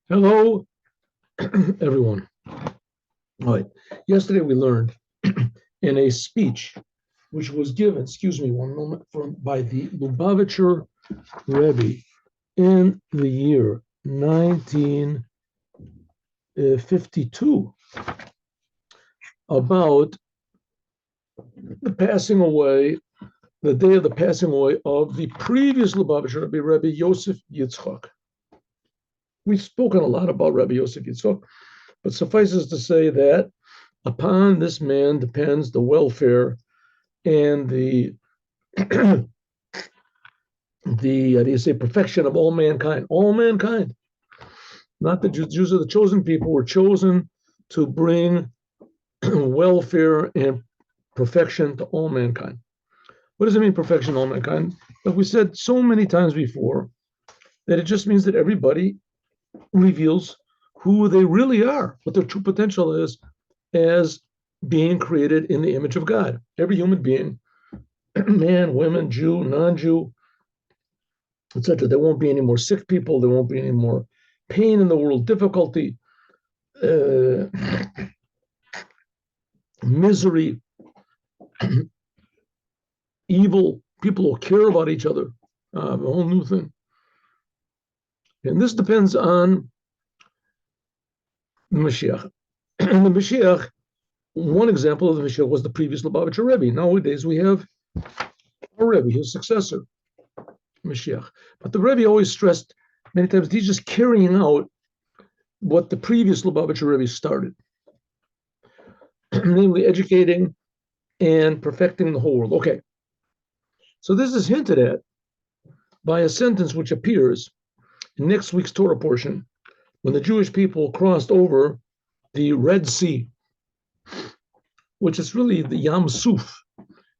Hello, everyone. All right. Yesterday we learned in a speech which was given, excuse me one moment, by the Lubavitcher Rebbe in the year 1952 about the passing away, the day of the passing away of the previous Lubavitcher Rebbe Yosef Yitzchak. We've spoken a lot about Rebbe Yosef Yitzchak, but suffices to say that upon this man depends the welfare and the perfection of all mankind. All mankind, not the Jews. Jews are the chosen people. Were chosen to bring welfare and perfection to all mankind. What does it mean, perfection to all mankind? Like we said so many times before, that it just means that everybody reveals who they really are, what their true potential is, as being created in the image of God. Every human being, man, women, Jew, non-Jew, etc. There won't be any more sick people. There won't be any more pain in the world, difficulty, misery, evil. People will care about each other. A whole new thing. And this depends on the Moshiach. And the Moshiach, one example of the Moshiach was the previous Lubavitcher Rebbe. Nowadays we have a Rebbe, his successor, Moshiach. But the Rebbe always stressed many times he's just carrying out what the previous Lubavitcher Rebbe started, namely educating and perfecting the whole world. Okay, so this is hinted at by a sentence which appears in next week's Torah portion when the Jewish people crossed over the Red Sea, which is really the Yam Suf.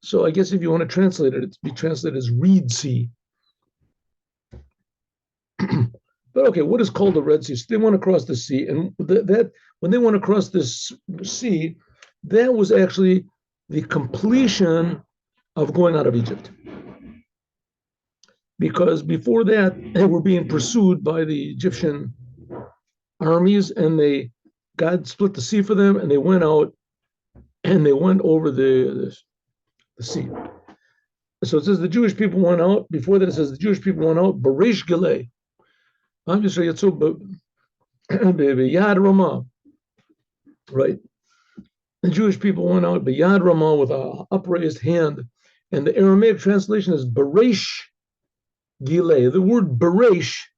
So I guess if you want to translate it, it'd be translated as Reed Sea. But okay, what is called the Red Sea? So they want to cross the sea, and that when they want to cross this sea, that was actually the completion of going out of Egypt. Because before that, they were being pursued by the Egyptian armies, and God split the sea for them, and they went out, and they went over the sea. So it says the Jewish people went out. Before that, it says the Jewish people went out, Beresh Gilei. I'm just saying, Yad Ramah, right? The Jewish people went out Yad Ramah with an upraised hand, and the Aramaic translation is Beresh Gilei. The word Beresh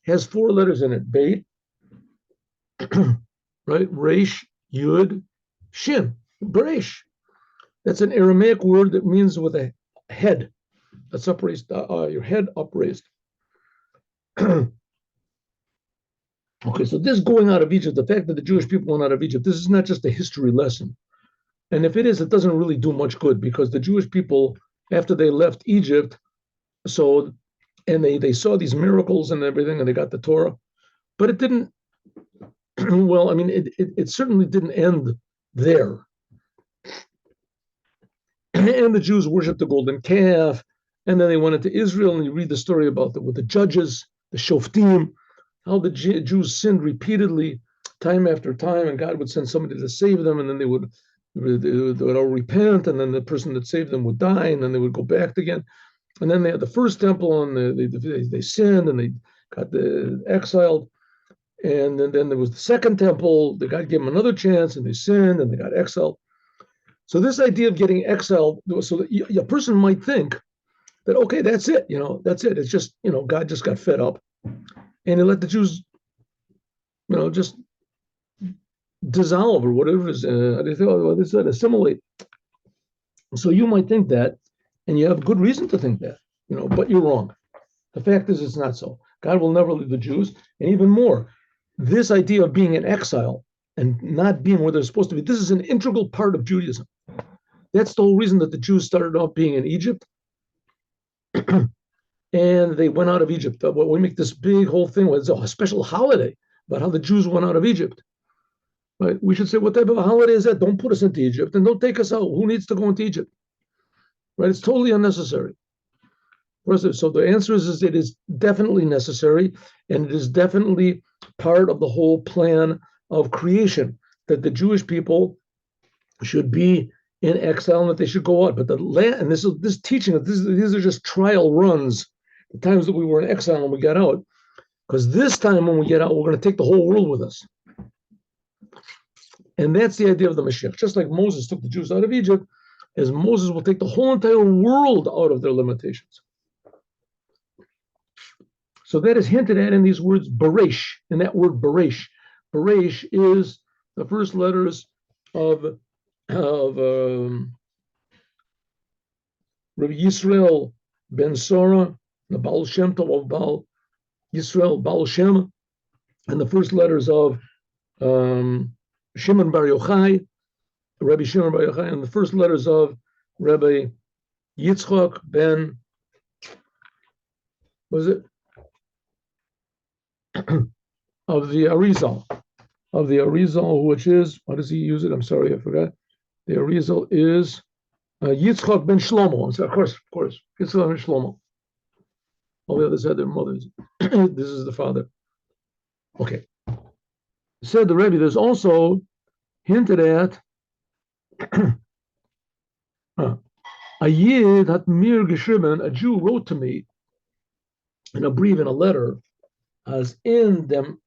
has 4 letters in it: Beit, right? Resh, Yud, Shin. Beresh. That's an Aramaic word that means with a head. That's upraised, your head upraised. Okay, so this going out of Egypt, the fact that the Jewish people went out of Egypt, this is not just a history lesson. And if it is, it doesn't really do much good, because the Jewish people, after they left Egypt, and they saw these miracles and everything, and they got the Torah, but it didn't, well, I mean, it certainly didn't end there. And the Jews worshipped the golden calf, and then they went into Israel, and you read the story about with the judges, the Shoftim, how the Jews sinned repeatedly, time after time, and God would send somebody to save them, and then they would all repent, and then the person that saved them would die, and then they would go back again. And then they had the first temple, and they sinned, and they got exiled. And then there was the second temple. God gave them another chance, and they sinned, and they got exiled. So this idea of getting exiled, so that a person might think that, okay, that's it, that's it. It's just, God just got fed up, and he let the Jews, just dissolve or whatever it is. They said assimilate. So you might think that, and you have good reason to think that, but you're wrong. The fact is, it's not so. God will never leave the Jews, and even more, this idea of being in exile and not being where they're supposed to be, this is an integral part of Judaism. That's the whole reason that the Jews started off being in Egypt, and they went out of Egypt. We make this big whole thing where it's a special holiday about how the Jews went out of Egypt. Right? We should say, what type of a holiday is that? Don't put us into Egypt, and don't take us out. Who needs to go into Egypt? Right? It's totally unnecessary. So the answer is it is definitely necessary, and it is definitely part of the whole plan of creation, that the Jewish people should be in exile and that they should go out. But the land, and this teaching, these are just trial runs, the times that we were in exile and we got out. Because this time when we get out, we're going to take the whole world with us. And that's the idea of the Mashiach. Just like Moses took the Jews out of Egypt, as Moses will take the whole entire world out of their limitations. So that is hinted at in these words, Beresh, in that word Beresh. Beresh is the first letters of Rabbi Yisrael ben Sora, the Baal Shem Tov of Baal Yisrael, Baal Shem, and the first letters of Shimon Bar Yochai, Rabbi Shimon Bar Yochai, and the first letters of Rabbi Yitzchak ben, was it? Of the Arizal, which is, what does he use it? I'm sorry, I forgot. The Arizal is Yitzchak ben Shlomo. Of course, Yitzchak ben Shlomo. All the others had their mothers. This is the father. Okay. Said the Rebbe, there's also hinted at a Yid hat mir geschrieben, a Jew wrote to me in a brief, in a letter, as in them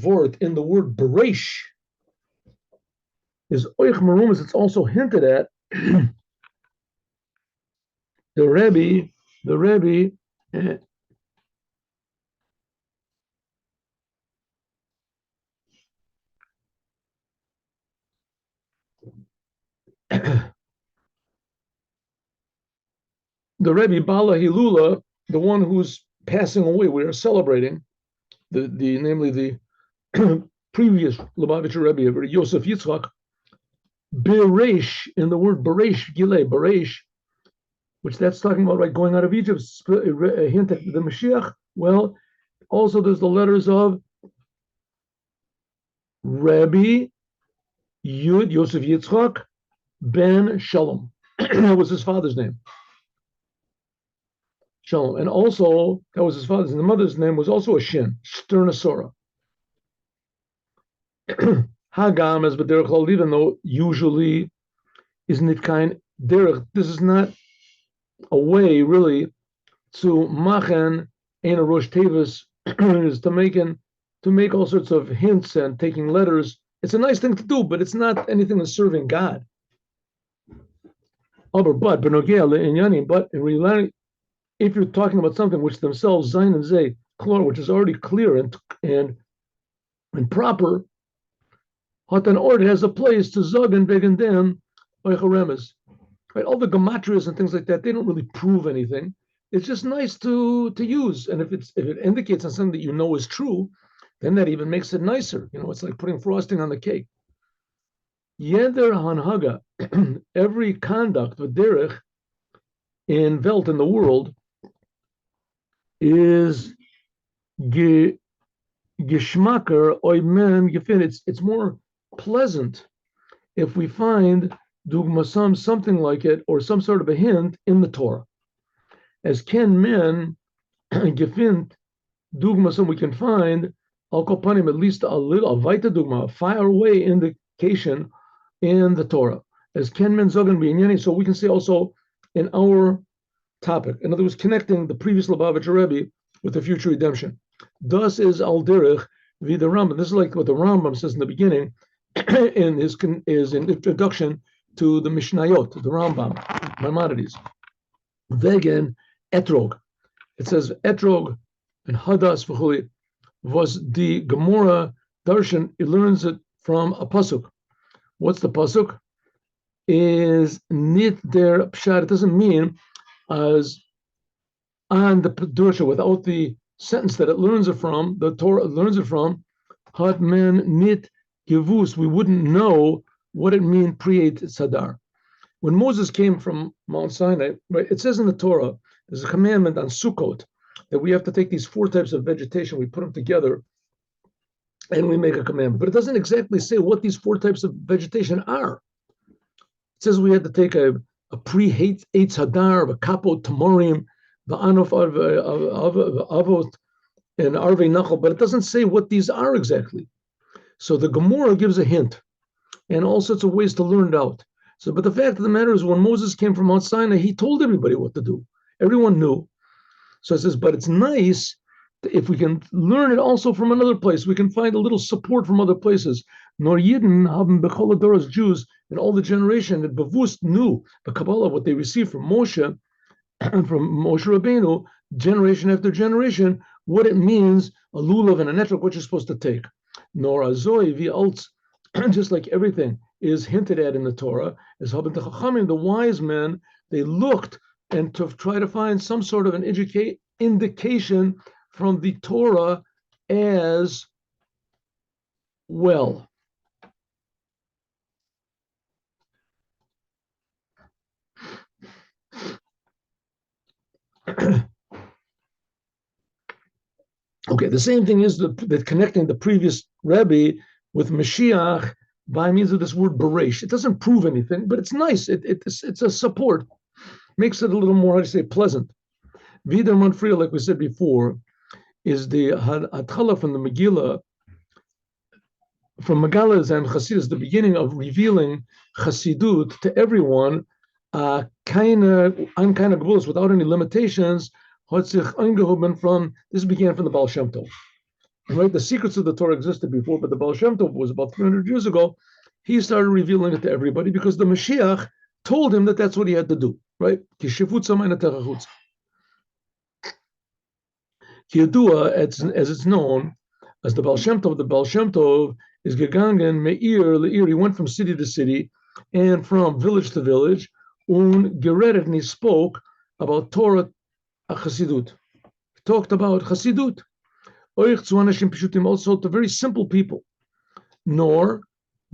word, in the word Beresh, is oich marumas. It's also hinted at the Rebbe, the Rebbe Bala Hilula, the one who's passing away, we are celebrating, namely the previous Lubavitcher Rebbe, Yosef Yitzchak, Beresh, in the word Beresh, Gilei, Beresh, which that's talking about, right, going out of Egypt, a hint at the Mashiach. Well, also there's the letters of Rabbi Yud Yosef Yitzchak ben Shalom. That was his father's name. Shalom. And also, that was his father's, and the mother's name was also a Shin, Sternasora. Hagam as b'derech klal, even though usually isn't it kind derech, this is not a way really to machen ein a rosh tevis, is to make all sorts of hints and taking letters. It's a nice thing to do, but it's not anything that's serving God. But in reality, if you're talking about something which themselves zayin and zay klor, which is already clear and proper, hatan ord has a place to zog and beg and dan oicharemes. Right, all the gematrias and things like that, they don't really prove anything. It's just nice to use, and if it indicates on something that you know is true, then that even makes it nicer. It's like putting frosting on the cake. Yeder hanhaga, every conduct of derech in Welt, in the world, is geschmacker oimen gefin. It's more pleasant if we find dugmasam, something like it, or some sort of a hint in the Torah. As ken men gefint dugmasam, we can find al kopanim, at least a little, a vaita dugma, a far away indication in the Torah. As ken men zogan b'inyani, so we can say also in our topic. In other words, connecting the previous Lubavitcher Rebbe with the future redemption. Thus is al derech v'the Rambam. This is like what the Rambam says in the beginning in his introduction to the Mishnayot, the Rambam, Maimonides. Vegan etrog. It says etrog and hadas v'chuli was the Gemara darshan. It learns it from a pasuk. What's the pasuk? Is nit der pshat. It doesn't mean as on the Pedusha, without the sentence that it learns it from, the Torah learns it from, hat men nit givus, we wouldn't know what it means pre-Eit Sadar. When Moses came from Mount Sinai, right, it says in the Torah, there's a commandment on Sukkot, that we have to take these 4 types of vegetation, we put them together, and we make a commandment. But it doesn't exactly say what these 4 types of vegetation are. It says we had to take a pre-Eit Hadar, a kapot tamorim, the Anof Avot and Arvei Nachal, but it doesn't say what these are exactly. So the Gemara gives a hint and all sorts of ways to learn it out. So, but the fact of the matter is, when Moses came from Mount Sinai, he told everybody what to do. Everyone knew. So it says, but it's nice if we can learn it also from another place. We can find a little support from other places. Nor Yidden haben bechol hadoros, Jews in all the generation that bewusst knew the Kabbalah, what they received from Moshe and from Moshe Rabbeinu, generation after generation, what it means, a lulav and a network, what you're supposed to take. Nor azoi vi alts, just like everything is hinted at in the Torah, as Haben the Chachamim, the wise men, they looked and to try to find some sort of an indication from the Torah as well. Okay, the same thing is that connecting the previous Rebbe with Mashiach by means of this word beresh. It doesn't prove anything, but it's nice. It's a support. Makes it a little more, how to say, pleasant. Vider Manfriya, like we said before, is the Hatchala from the Megillah, from Megillah and Chassidus, the beginning of revealing Cassidut to everyone, kind of gvulos, without any limitations. This began from the Baal Shem Tov. Right? The secrets of the Torah existed before, but the Baal Shem Tov was about 300 years ago. He started revealing it to everybody because the Mashiach told him that that's what he had to do. Right? As it's known, as the Baal Shem Tov is gegangen me'ir le'ir. He went from city to city and from village to village. Geredet, and he spoke about Torah Cassidut. He talked about Cassidut. Also to very simple people. Nor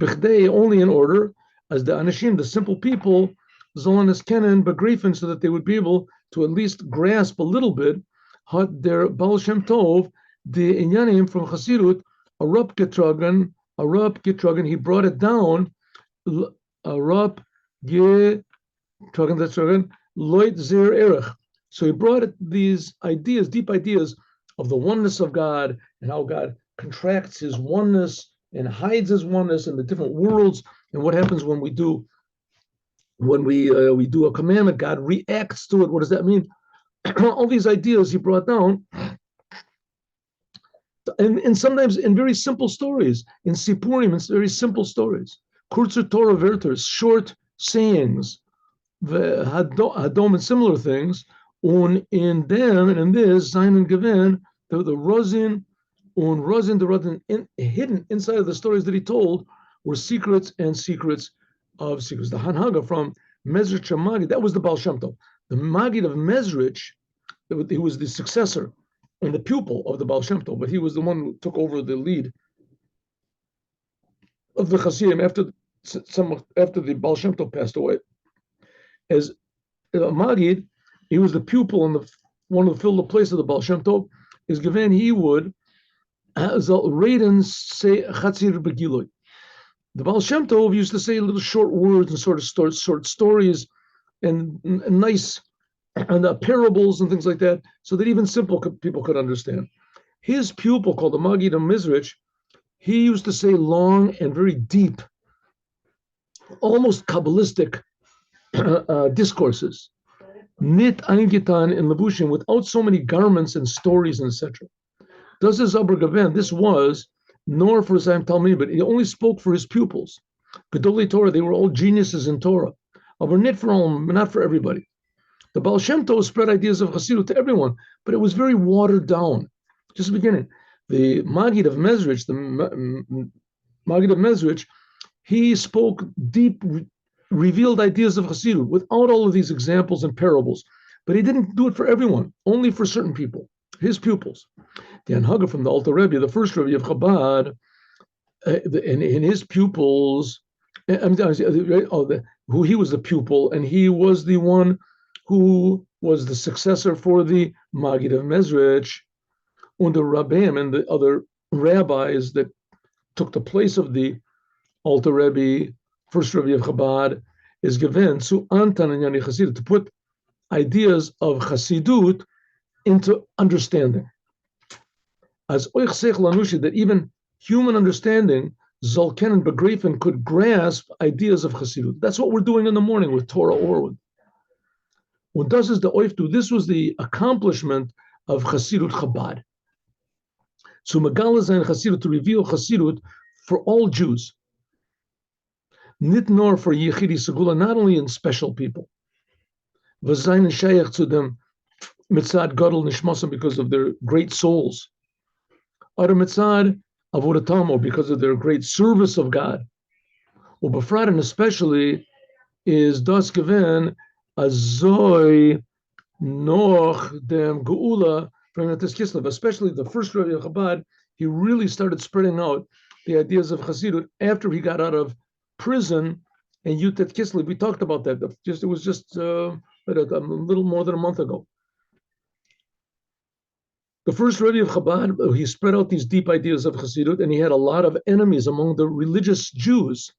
bichdei, only in order, as the anashim, the simple people, zolanes kenen begriffen, so that they would be able to at least grasp a little bit had their Baal Shem Tov, the inyanim from Chassidut, a rab getragen, he brought it down, a rab getragen, loit zer erech. So he brought these ideas, deep ideas of the oneness of God and how God contracts his oneness and hides his oneness in the different worlds, and what happens when we do a commandment, God reacts to it. What does that mean? All these ideas he brought down, and sometimes in very simple stories, in Sipurim, in very simple stories, Kurzer Torah Verters, short sayings, the Hadom and similar things, in them and in this, Zayin and Gavin, the Rozin, hidden inside of the stories that he told were secrets and secrets of secrets. The Hanhaga from Mezrich Magid, that was the Baal Shem Tov. The Magid of Mezrich, he was the successor and the pupil of the Baal Shem Tov, but he was the one who took over the lead of the Chassidim after the Baal Shem Tov passed away. As Magid, he was the pupil and the one who filled the place of the Baal Shem Tov. Is given he would Raiden say Chatzir Begiloi. The Baal Shem Tov used to say little short words and short stories and nice and parables and things like that, so that even simple people could understand. His pupil, called the Magid of Mizrich, he used to say long and very deep, almost Kabbalistic discourses. Nit eingetan in Levushim, without so many garments and stories and etc. Does this Abra Gavan, this was nor for Zayim Talmud, but he only spoke for his pupils. Gedolei Torah, they were all geniuses in Torah. Aber nit for all, not for everybody. The Baal Shem Tov spread ideas of Chassidut to everyone, but it was very watered down. Just the beginning. The Magid of Mezrich, he spoke deep, revealed ideas of Chassidut without all of these examples and parables. But he didn't do it for everyone, only for certain people, his pupils. The Anhaga from the Alter Rebbe, the first Rebbe of Chabad, and his pupils, who he was the pupil, and he was the one who was the successor for the Magid of Mezrich, and the Rabbeim and the other rabbis that took the place of the Alter Rebbe, first Rebbe of Chabad, is given to Antan and Yani Chassidut, to put ideas of Cassidut into understanding. As oich seichel anushi, that even human understanding, zolken and begreifen, could grasp ideas of Chassidut. That's what we're doing in the morning with Torah Orwood. When das is the oiftu, this was the accomplishment of Chassidut Chabad. So Megala Zayin Chassidut, to reveal Chassidut for all Jews. Nit nor for Yechidi Segula, not only in special people. Vazayin Shayach to them, Mitzad Gadol Nishmasam, because of their great souls. Or Mitzad Avodatam, or because of their great service of God. Ubafrat, and especially, is das given Azoy Noch dem Geula from Nates Kislev, especially the first Rebbe of Chabad. He really started spreading out the ideas of Chassidut after he got out of prison and Yutet Kislev. We talked about that. It was just a little more than a month ago. The first Rebbe of Chabad, he spread out these deep ideas of Chassidut, and he had a lot of enemies among the religious Jews.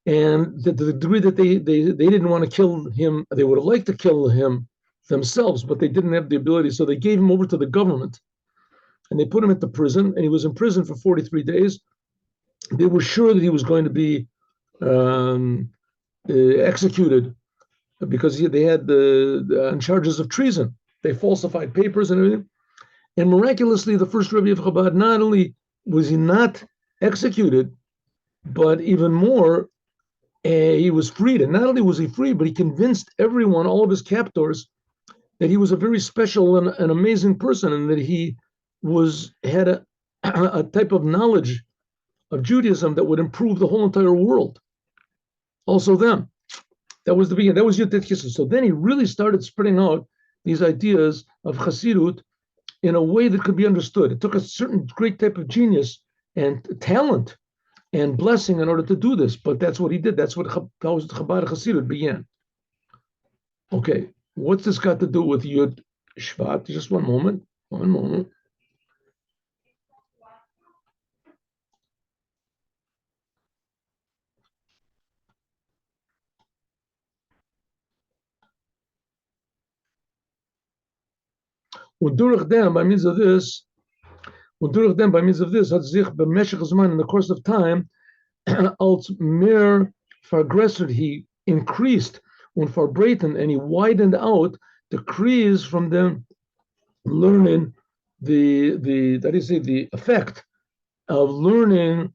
And to the degree that they didn't want to kill him, they would have liked to kill him themselves, but they didn't have the ability. So they gave him over to the government, and they put him into prison, and he was in prison for 43 days. They were sure that he was going to be executed because they had on charges of treason. They falsified papers and everything. And miraculously, the first Rebbe of Chabad, not only was he not executed, but even more, he was freed. And not only was he free, but he convinced everyone, all of his captors, that he was a very special and amazing person, and that he had a type of knowledge of Judaism that would improve the whole entire world. Also them. That was the beginning. That was Yutet Kislev. So then he really started spreading out these ideas of Chassidut in a way that could be understood. It took a certain great type of genius and talent and blessing in order to do this, but that's what he did. That's what Chabad Chassidut began. Okay, what's this got to do with Yud Shvat? Just one moment. Und durch them, by means of this, hat sich b'meshech zman, in the course of time, als mehr vergrößert, he increased, und verbreiten, and he widened out the crease from them learning the effect of learning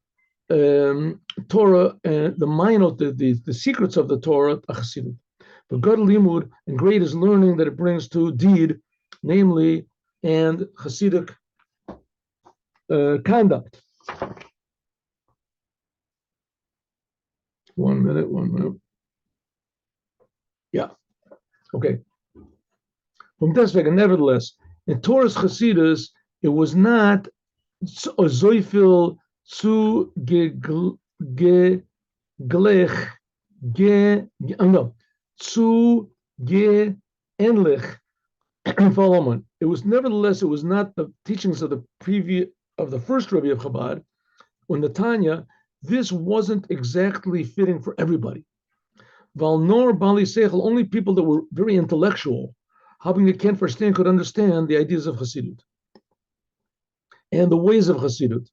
Torah and the mind of the secrets of the Torah, Chassidut. But God limud, and great is learning that it brings to deed, namely, and Chassidic conduct. One minute. Yeah. Okay. From deswegen, nevertheless, in Torah's Chassidus, it was not a zoifil zu gelech zu geähnlich. It was nevertheless, it was not the teachings of the first Rebbe of Chabad. When the Tanya, this wasn't exactly fitting for everybody. Valnor Bali Seichel, only people that were very intellectual, having they can't understand, could understand the ideas of Chassidut and the ways of Chassidut.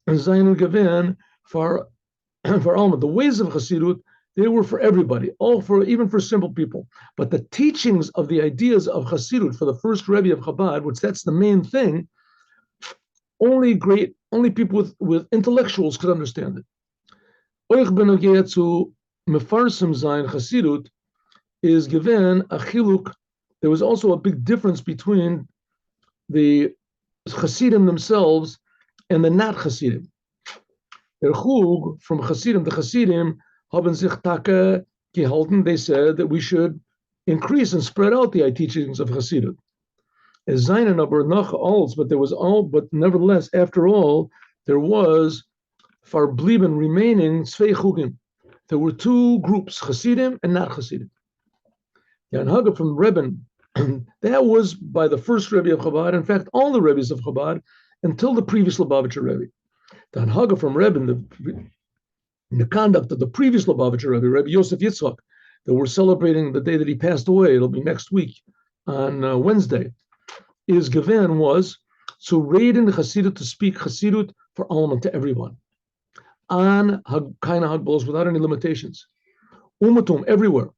And Zayin Gavan for Alma, the ways of Chassidut, they were for everybody, even for simple people. But the teachings of the ideas of Chassidut for the first Rebbe of Chabad, which that's the main thing, only people with intellectuals could understand it. Oich benogea to mefarsim zayin Chassidut is given a chiluk. There was also a big difference between the Chassidim themselves and the not Chassidim. Der Chug from Chassidim to Chassidim haben sich Taka gehalten. They said that we should increase and spread out the teachings of Chassidut. As Zayin aber noch alls, but nevertheless, after all, there was farblieben remaining zwei Chugim. There were two groups, Chassidim and not Chassidim. The Anhaga from Rebbe, that was by the first Rebbe of Chabad, in fact, all the Rebbes of Chabad, until the previous Lubavitcher Rebbe. The Anhaga from Rebbe, the conduct of the previous Lubavitcher Rebbe, Rebbe Yosef Yitzchak, that we're celebrating the day that he passed away. It'll be next week on Wednesday. Was to read in the Cassidut, to speak Cassidut for Alma, to everyone, on kind of Hagbols without any limitations. Umatum, everywhere.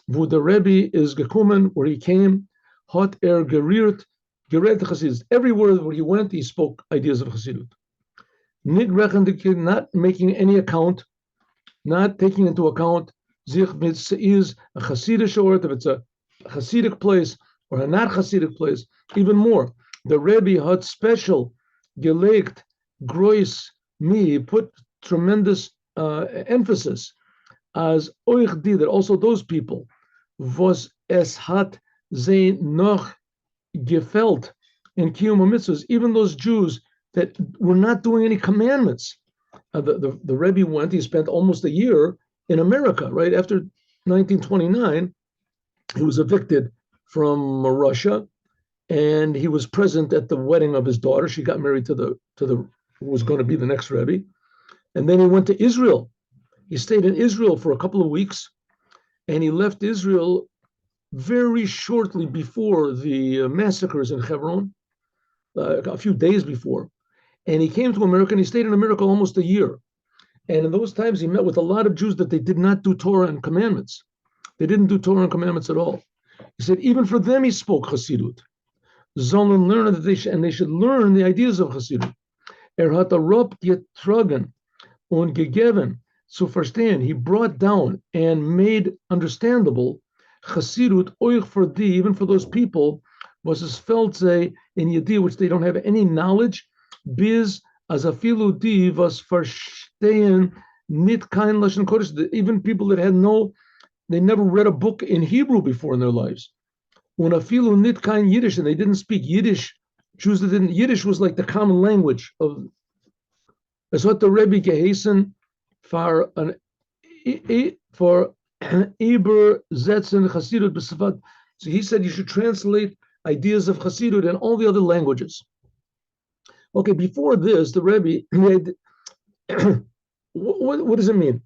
Wo the Rebbe is gekommen, where he came, hat geriert Chassidus. Everywhere where he went, he spoke ideas of Chassidut. Not making any account, not taking into account is a Chassidish ort, if it's a Chassidic place or a not Chassidic place. Even more, the Rebbe had special gelegt, grois me, put tremendous emphasis as euch die, that also those people was es hat ze noch gefällt in Kiyum mitzvahs, even those Jews that were not doing any commandments. The Rebbe went, he spent almost a year in America, right? After 1929, he was evicted from Russia, and he was present at the wedding of his daughter. She got married to the who was going to be the next Rebbe. And then he went to Israel. He stayed in Israel for a couple of weeks, and he left Israel very shortly before the massacres in Hebron, a few days before. And he came to America, and he stayed in America almost a year. And in those times, he met with a lot of Jews that they did not do Torah and commandments. They didn't do Torah and commandments at all. He said, even for them, he spoke Chassidut. Sollen learn that they should learn the ideas of Chassidut. Hat erop getragen und gegeben zu verstehen. He brought down and made understandable Chassidut euch for thee, even for those people, was es felt say in Yediyah, which they don't have any knowledge, biz as afilu di was verstehen nit kein Lashon Kodesh, even people that had they never read a book in Hebrew before in their lives. When afilu nit kein Yiddish, and they didn't speak Yiddish, Jews that didn't, Yiddish was like the common language of, that's what the Rebbe gehesen for Eber Zetzen Chassidut B'Safat. So he said you should translate ideas of Chassidut and all the other languages. Okay, before this, the Rebbe made, what does it mean?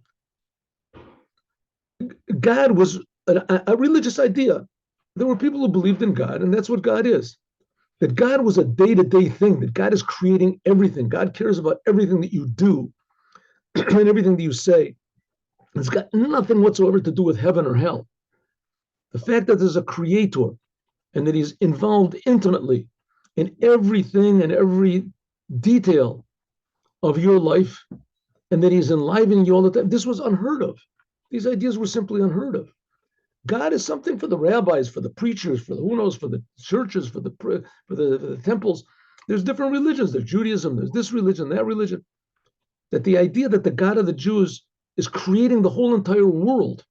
God was a religious idea. There were people who believed in God, and that's what God is. That God was a day-to-day thing, that God is creating everything. God cares about everything that you do and everything that you say. It's got nothing whatsoever to do with heaven or hell. The fact that there's a creator and that he's involved intimately in everything and every detail of your life, and that he's enlivening you all the time, this was unheard of. These ideas were simply unheard of. God is something for the rabbis, for the preachers, for the who knows, for the churches, for the temples. There's different religions. There's Judaism, there's this religion, that religion. That the idea that the God of the Jews is creating the whole entire world.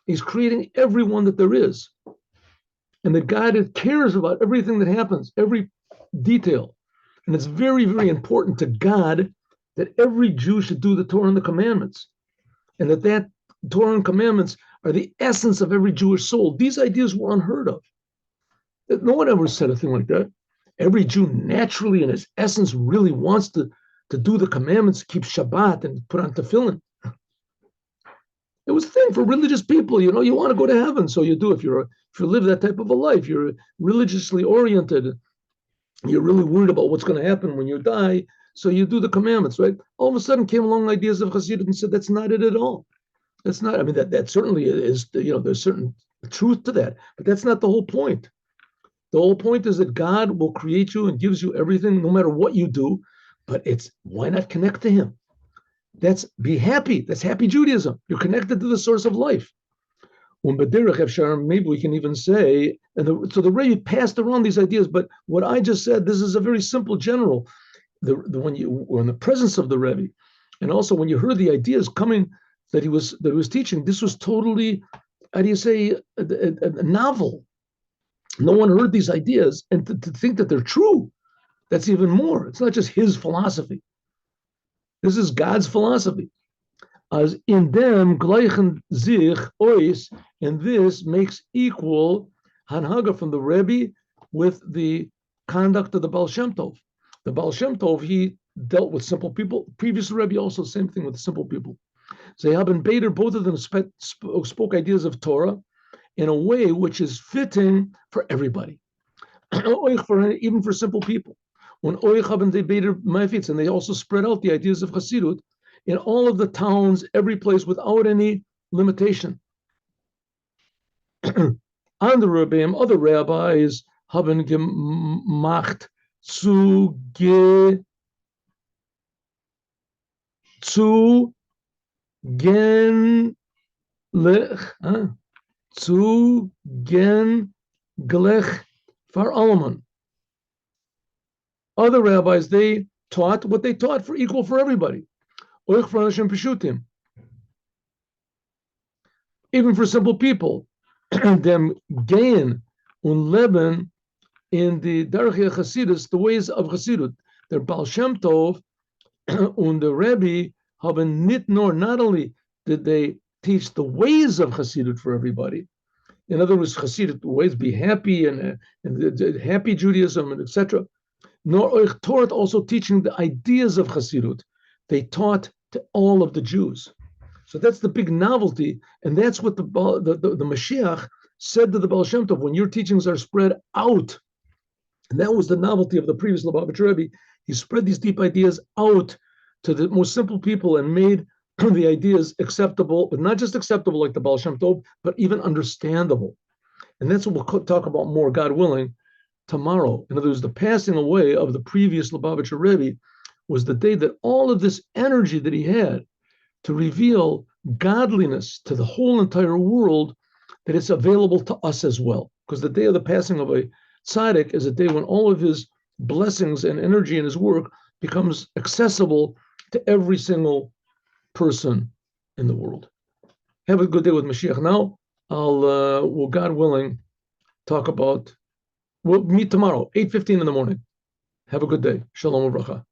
He's creating everyone that there is. And that God cares about everything that happens, every detail. And it's very, very important to God that every Jew should do the Torah and the commandments. And that Torah and commandments are the essence of every Jewish soul. These ideas were unheard of. No one ever said a thing like that. Every Jew naturally, in his essence, really wants to do the commandments, keep Shabbat, and put on tefillin. It was a thing for religious people. You want to go to heaven, so you do. If you live that type of a life, you're religiously oriented. You're really worried about what's going to happen when you die, so you do the commandments, right? All of a sudden came along ideas of Chassidut and said that's not it at all. That's not. I mean, that certainly is. There's certain truth to that, but that's not the whole point. The whole point is that God will create you and gives you everything, no matter what you do. But why not connect to Him? Be happy. That's happy Judaism. You're connected to the source of life. Maybe we can even say, so the Rebbe passed around these ideas. But what I just said, this is a very simple general. When you were in the presence of the Rebbe, and also when you heard the ideas coming that he was teaching, this was totally, how do you say, a novel. No one heard these ideas, and to think that they're true, that's even more. It's not just his philosophy. This is God's philosophy. As in them gleichen sich ois, and this makes equal hanhaga from the Rebbe with the conduct of the Baal Shem Tov. The Baal Shem Tov, he dealt with simple people. Previous Rebbe also, same thing with simple people. They haben Bader, both of them spoke ideas of Torah in a way which is fitting for everybody, even for simple people. And they also spread out the ideas of Cassidut in all of the towns, every place, without any limitation. Andere Rebbeim, other rabbis, haben gemacht zugänglich for allem. Other rabbis, they taught what they taught for equal for everybody. Even for simple people. Them gain und leben in the Darchei Chassidus, the ways of Chassidut. Der Baal Shem Tov and the Rebbe haben not only did they teach the ways of Chassidut for everybody, in other words, Chassidut ways, be happy and happy Judaism and etc. Nor euch Torah also teaching the ideas of Chassidut. They taught to all of the Jews. So that's the big novelty, and that's what the Moshiach said to the Baal Shem Tov, when your teachings are spread out. And that was the novelty of the previous Lubavitcher Rebbe. He spread these deep ideas out to the most simple people and made the ideas acceptable, but not just acceptable like the Baal Shem Tov, but even understandable. And that's what we'll talk about more, God willing, tomorrow. In other words, the passing away of the previous Lubavitcher Rebbe was the day that all of this energy that he had to reveal godliness to the whole entire world, that it's available to us as well. Because the day of the passing of a tzaddik is a day when all of his blessings and energy in his work becomes accessible to every single person in the world. Have a good day with Mashiach. Now, we'll, God willing, we'll meet tomorrow, 8:15 in the morning. Have a good day. Shalom uvracha.